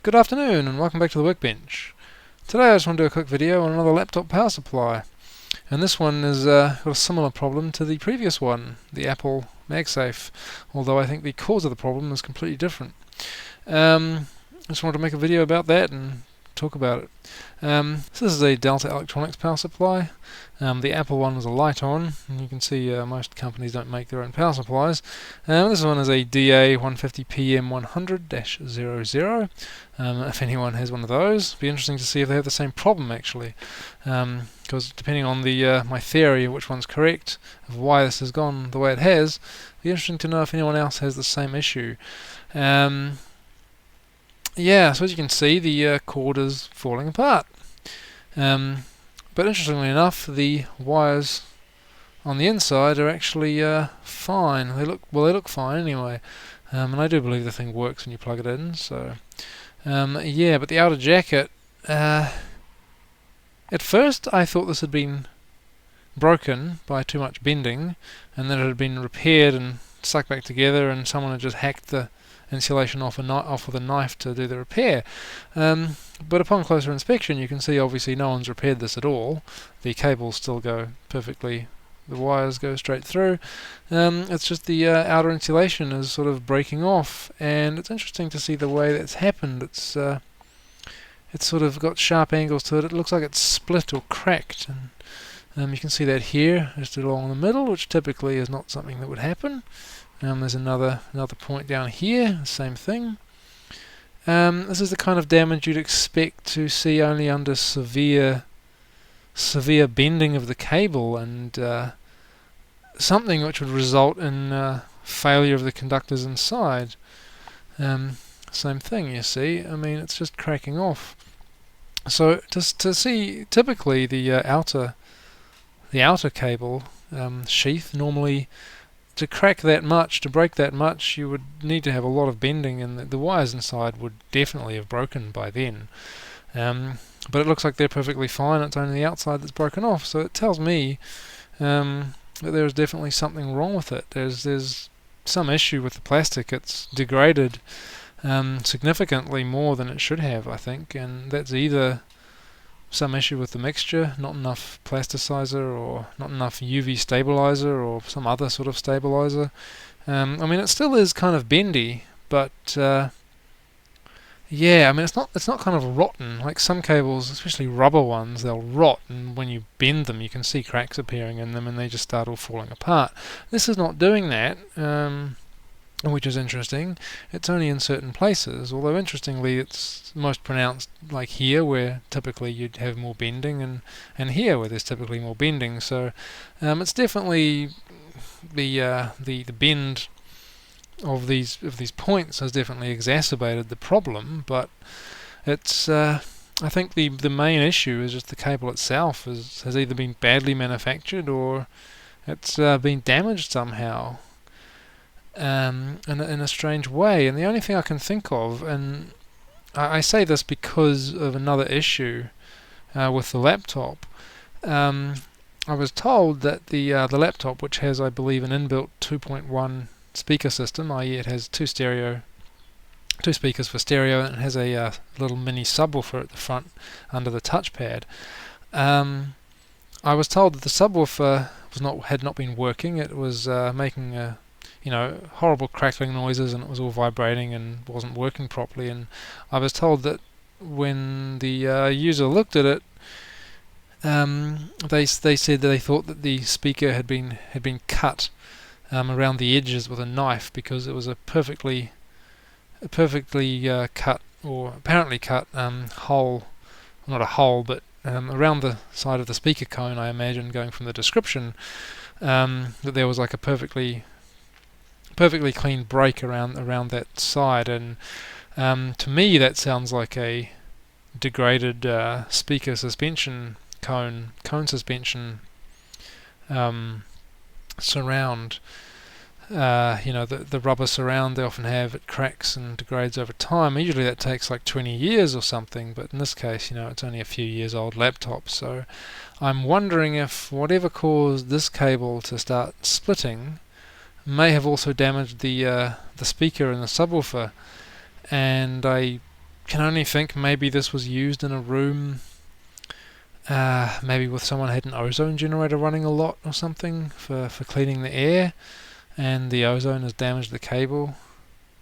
Good afternoon and welcome back to the workbench. Today I just want to do a quick video on another laptop power supply, and this one has got a similar problem to the previous one, the Apple MagSafe, although I think the cause of the problem is completely different. I just wanted to make a video about that and talk about it. So this is a Delta Electronics power supply. The Apple one was a light-on, and you can see most companies don't make their own power supplies. This one is a DA150PM100-00. If anyone has one of those, it'd be interesting to see if they have the same problem actually, because depending on the my theory of which one's correct, of why this has gone the way it has, it'd be interesting to know if anyone else has the same issue. Yeah, so as you can see, the cord is falling apart. But interestingly enough, the wires on the inside are actually fine. They look fine anyway. And I do believe the thing works when you plug it in. So yeah, but the outer jacket, at first I thought this had been broken by too much bending, and that it had been repaired and stuck back together, and someone had just hacked the insulation off with a knife to do the repair. But upon closer inspection, you can see obviously no one's repaired this at all. The cables still go perfectly, the wires go straight through. It's just the outer insulation is sort of breaking off, and it's interesting to see the way that's happened. It's sort of got sharp angles to it. It looks like it's split or cracked, and you can see that here, just along the middle, which typically is not something that would happen. There's another point down here, same thing. This is the kind of damage you'd expect to see only under severe bending of the cable, and something which would result in failure of the conductors inside. Same thing, you see. I mean, it's just cracking off. So to see typically the outer cable sheath, normally to crack that much, to break that much, you would need to have a lot of bending, and the wires inside would definitely have broken by then. But it looks like they're perfectly fine. It's only the outside that's broken off, so it tells me that there is definitely something wrong with it. There's some issue with the plastic. It's degraded significantly more than it should have, I think, and that's either some issue with the mixture, not enough plasticizer or not enough UV stabilizer or some other sort of stabilizer. I mean, it still is kind of bendy, but yeah, I mean, it's not kind of rotten like some cables, especially rubber ones. They'll rot, and when you bend them, you can see cracks appearing in them, and they just start all falling apart. This is not doing that. Which is interesting. It's only in certain places, although interestingly it's most pronounced like here, where typically you'd have more bending, and here where there's typically more bending. So it's definitely the bend of these points has definitely exacerbated the problem, but it's I think the main issue is just the cable itself has either been badly manufactured or it's been damaged somehow. In a strange way, and the only thing I can think of, and I say this because of another issue with the laptop. I was told that the laptop, which has, I believe, an inbuilt 2.1 speaker system, i.e. it has two speakers for stereo, and it has a little mini subwoofer at the front under the touchpad. I was told that the subwoofer had not been working. It was making horrible crackling noises, and it was all vibrating and wasn't working properly. And I was told that when the user looked at it, they said that they thought that the speaker had been cut around the edges with a knife, because it was a perfectly cut, or apparently cut, hole, not a hole, but around the side of the speaker cone. I imagine, going from the description, that there was like a perfectly clean break around that side, and to me that sounds like a degraded speaker suspension cone suspension surround. The rubber surround they often have, it cracks and degrades over time. Usually that takes like 20 years or something, but in this case, it's only a few years old laptop. So I'm wondering if whatever caused this cable to start splitting may have also damaged the speaker and the subwoofer, and I can only think maybe this was used in a room, maybe with someone had an ozone generator running a lot or something for cleaning the air, and the ozone has damaged the cable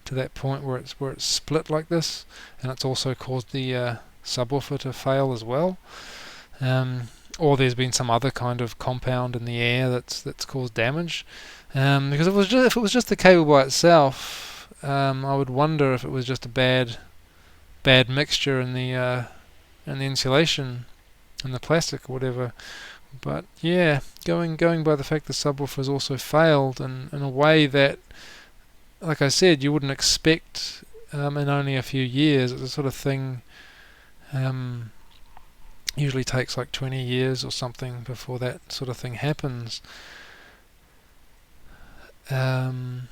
to that point where it's split like this, and it's also caused the subwoofer to fail as well. Or there's been some other kind of compound in the air that's caused damage. Because if it was just the cable by itself, I would wonder if it was just a bad mixture in the insulation and the plastic or whatever. But yeah, going by the fact the subwoofer has also failed in a way that, like I said, you wouldn't expect in only a few years. It's the sort of thing usually takes like 20 years or something before that sort of thing happens. And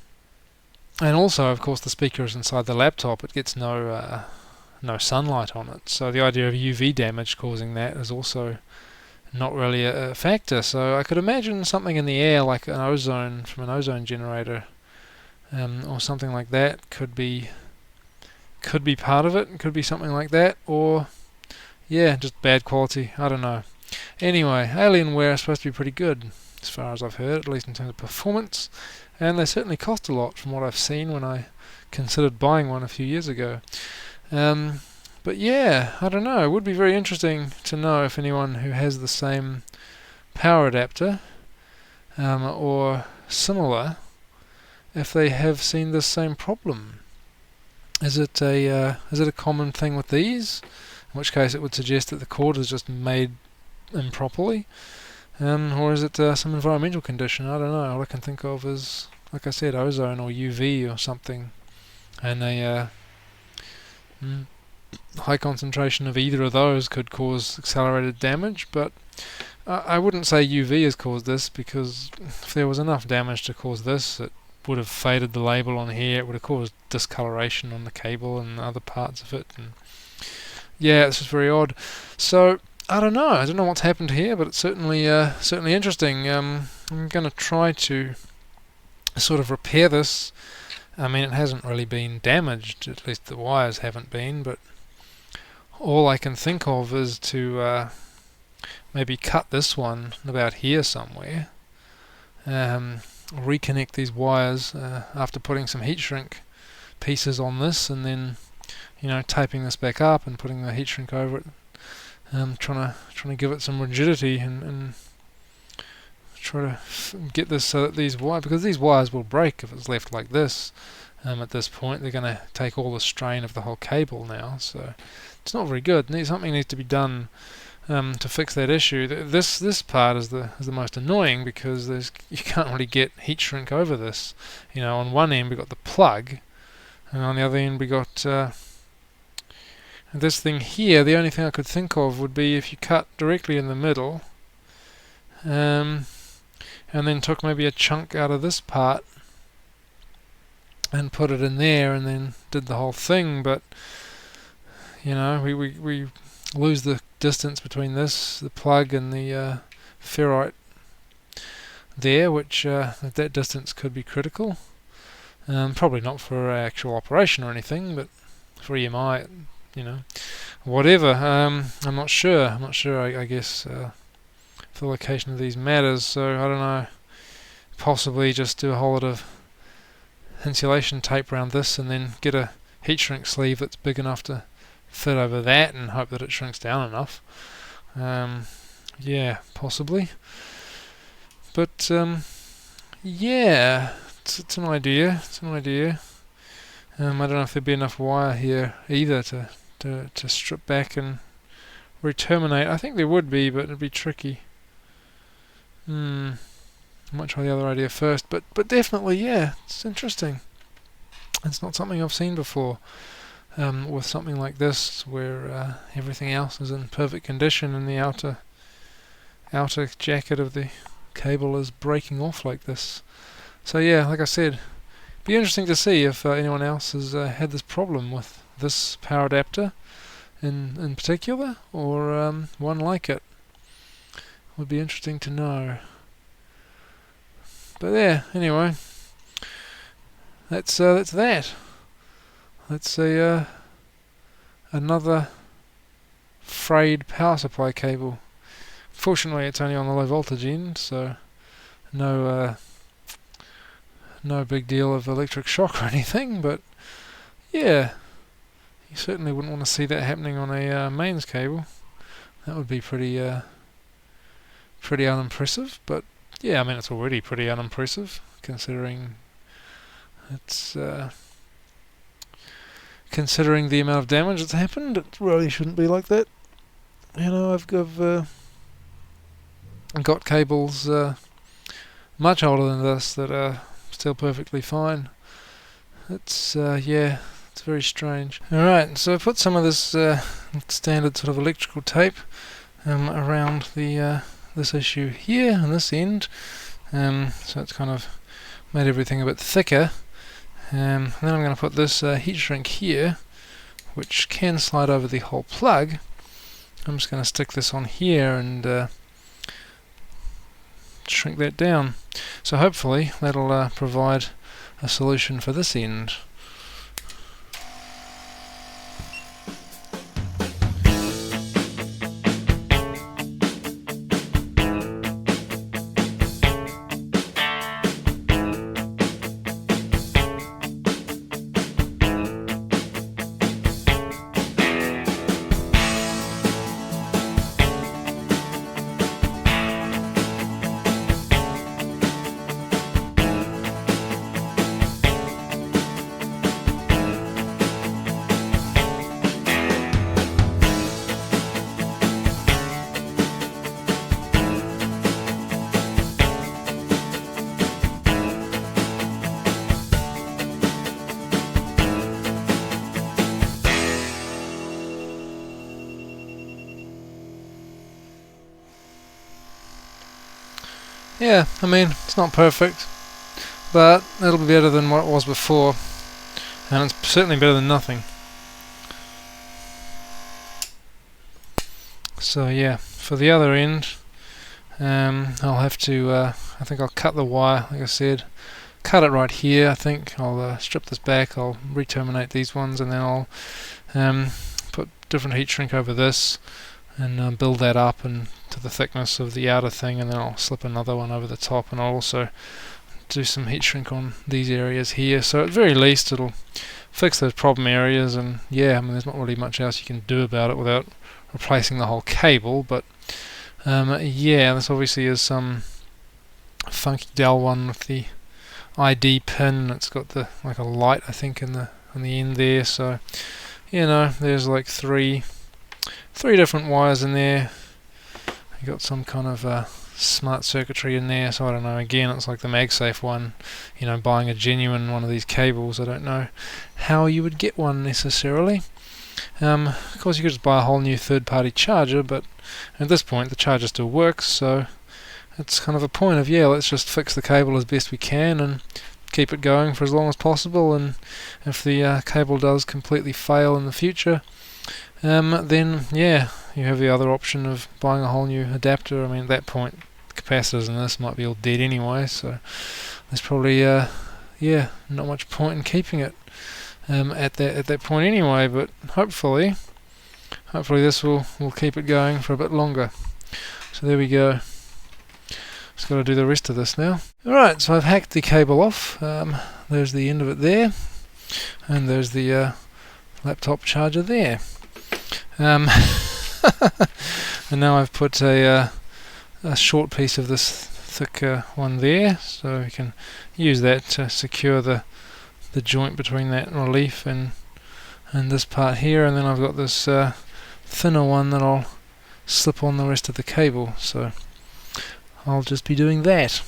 also, of course, the speaker is inside the laptop. It gets no sunlight on it, so the idea of UV damage causing that is also not really a factor. So I could imagine something in the air like an ozone from an ozone generator, or something like that could be part of it. It could be something like that, or yeah, just bad quality. I don't know. Anyway, Alienware is supposed to be pretty good as far as I've heard, at least in terms of performance, and they certainly cost a lot from what I've seen when I considered buying one a few years ago. But yeah, I don't know. It would be very interesting to know if anyone who has the same power adapter or similar, if they have seen this same problem. Is it a common thing with these? In which case it would suggest that the cord is just made improperly, or is it some environmental condition? I don't know. All I can think of is, like I said, ozone or UV or something, and a high concentration of either of those could cause accelerated damage. But I wouldn't say UV has caused this, because if there was enough damage to cause this, it would have faded the label on here. It would have caused discoloration on the cable and other parts of it, and yeah, it's just very odd. So I don't know what's happened here, but it's certainly interesting. I'm going to try to sort of repair this. I mean, it hasn't really been damaged, at least the wires haven't been, but all I can think of is to maybe cut this one about here somewhere, reconnect these wires after putting some heat shrink pieces on this, and then taping this back up and putting the heat shrink over it, trying to give it some rigidity and try to get this so that these wires, because these wires will break if it's left like this. At this point, they're going to take all the strain of the whole cable now, so it's not very good. Something needs to be done to fix that issue. This part is the most annoying, because you can't really get heat shrink over this. On one end we got the plug, and on the other end we got this thing here. The only thing I could think of would be if you cut directly in the middle, and then took maybe a chunk out of this part and put it in there, and then did the whole thing. But we lose the distance between the plug and the ferrite there, which that distance could be critical. Probably not for actual operation or anything, but for EMI, whatever. I'm not sure. I guess if the location of these matters. So I don't know. Possibly just do a whole lot of insulation tape around this, and then get a heat shrink sleeve that's big enough to fit over that, and hope that it shrinks down enough. Yeah, possibly. But yeah, it's an idea. I don't know if there'd be enough wire here either to strip back and re-terminate. I think there would be, but it'd be tricky. I might try the other idea first, but definitely, yeah, it's interesting. It's not something I've seen before, with something like this, where everything else is in perfect condition and the outer jacket of the cable is breaking off like this. So yeah, like I said, be interesting to see if anyone else has had this problem with this power adapter in particular, or one like it. Would be interesting to know. But yeah, anyway, that's that. That's a another frayed power supply cable. Fortunately it's only on the low voltage end, so no big deal of electric shock or anything, but yeah, you certainly wouldn't want to see that happening on a mains cable. That would be pretty unimpressive, but yeah, I mean it's already pretty unimpressive considering it's considering the amount of damage that's happened. It really shouldn't be like that. You know, I've got cables much older than this that are still perfectly fine. It's yeah, it's very strange. Alright, so I put some of this standard sort of electrical tape around the this issue here and this end, so it's kind of made everything a bit thicker. And then I'm going to put this heat shrink here, which can slide over the whole plug. I'm just going to stick this on here and shrink that down. So hopefully that'll provide a solution for this end. Yeah, I mean, it's not perfect, but it'll be better than what it was before, and it's certainly better than nothing. So yeah, for the other end, I'll have to, I think I'll cut the wire, like I said, cut it right here. I think I'll strip this back, I'll re-terminate these ones, and then I'll put different heat shrink over this, and build that up and to the thickness of the outer thing, and then I'll slip another one over the top, and I'll also do some heat shrink on these areas here, so at the very least it'll fix those problem areas. And yeah, I mean there's not really much else you can do about it without replacing the whole cable, but yeah, this obviously is some funky Dell one with the ID pin. It's got the like a light I think on the end there, so you know there's like three different wires in there. You got some kind of smart circuitry in there, so I don't know, again it's like the MagSafe one, you know, buying a genuine one of these cables. I don't know how you would get one necessarily. Of course you could just buy a whole new third-party charger, but at this point the charger still works, so it's kind of a point of, yeah, let's just fix the cable as best we can and keep it going for as long as possible, and if the cable does completely fail in the future, then yeah, you have the other option of buying a whole new adapter. I mean at that point the capacitors in this might be all dead anyway, so there's probably yeah, not much point in keeping it at that point anyway, but hopefully this will keep it going for a bit longer. So there we go. Just got to do the rest of this now. Alright, so I've hacked the cable off. There's the end of it there, and there's the laptop charger there. And now I've put a short piece of this thick one there, so we can use that to secure the joint between that relief and this part here, and then I've got this thinner one that I'll slip on the rest of the cable, so I'll just be doing that.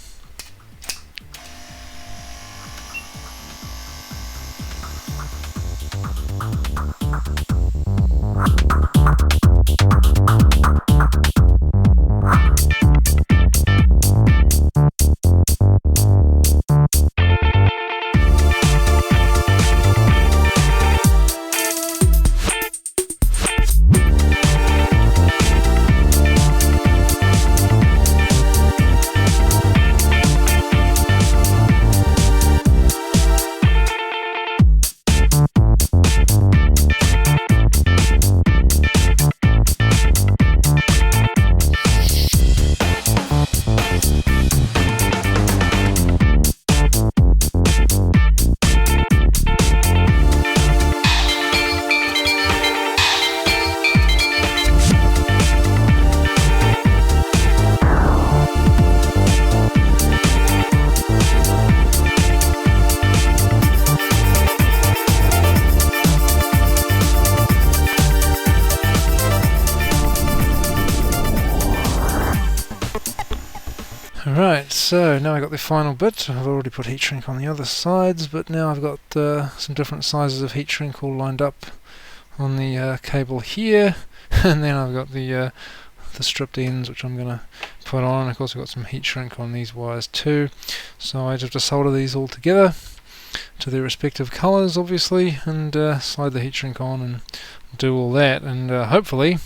so now I got the final bit. I've already put heat shrink on the other sides, but now I've got some different sizes of heat shrink all lined up on the cable here, and then I've got the stripped ends which I'm going to put on. Of course I've got some heat shrink on these wires too, so I just have to solder these all together to their respective colours obviously, and slide the heat shrink on and do all that, and hopefully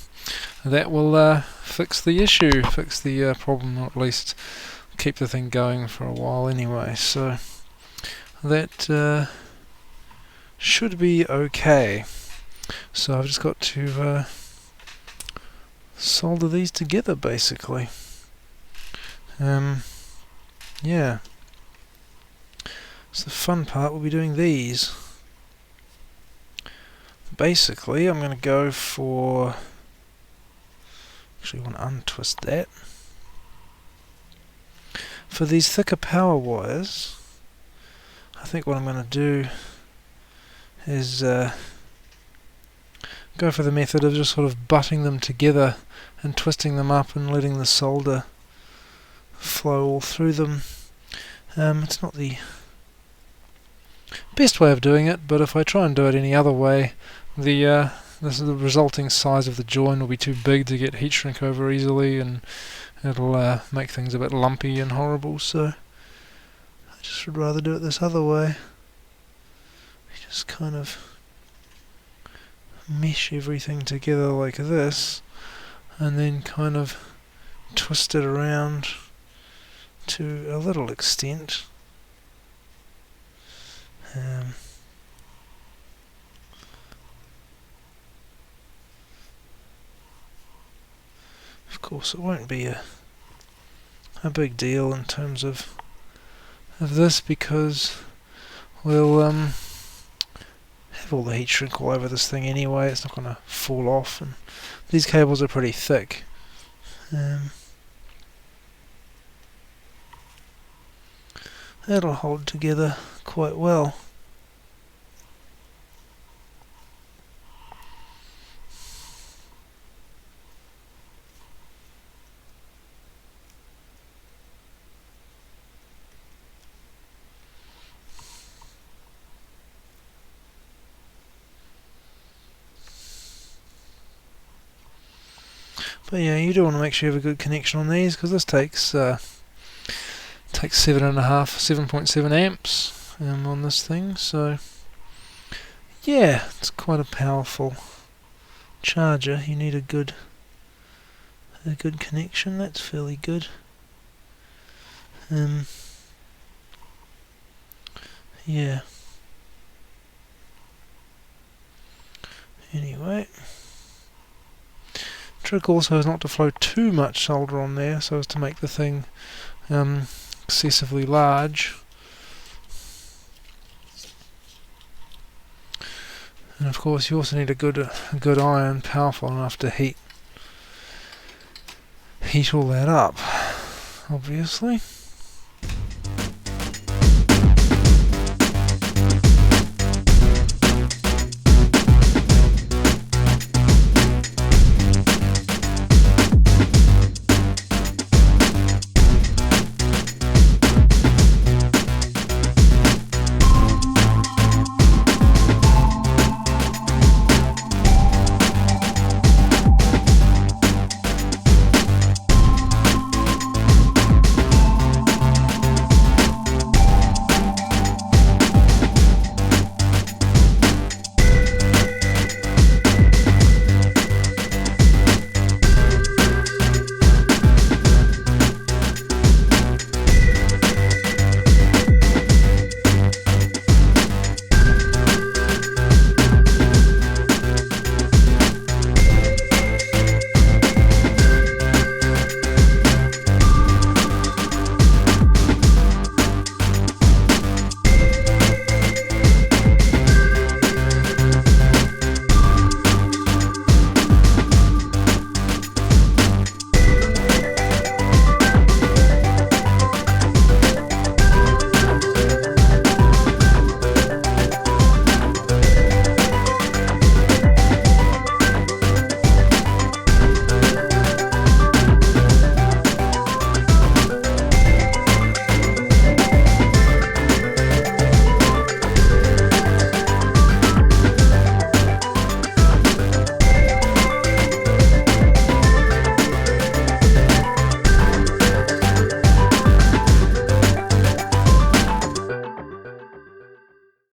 that will fix the issue, fix the problem, or at least keep the thing going for a while anyway. So that should be okay. So I've just got to solder these together basically. Yeah. So the fun part will be doing these. Basically I'm going to go for, actually I want to untwist that. For these thicker power wires, I think what I'm going to do is go for the method of just sort of butting them together and twisting them up and letting the solder flow all through them. It's not the best way of doing it, but if I try and do it any other way, the resulting size of the join will be too big to get heat shrink over easily, and it'll make things a bit lumpy and horrible. So I just would rather do it this other way. Just kind of mesh everything together like this, and then kind of twist it around to a little extent. Of course it won't be a big deal in terms of this, because we'll have all the heat shrink all over this thing anyway. It's not going to fall off, and these cables are pretty thick. That'll hold together quite well. But yeah, you do want to make sure you have a good connection on these, because this takes 7.7 amps on this thing. So yeah, it's quite a powerful charger. You need a good connection. That's fairly good. Yeah. Anyway, trick also is not to flow too much solder on there, so as to make the thing excessively large. And of course you also need a good iron, powerful enough to heat all that up, obviously.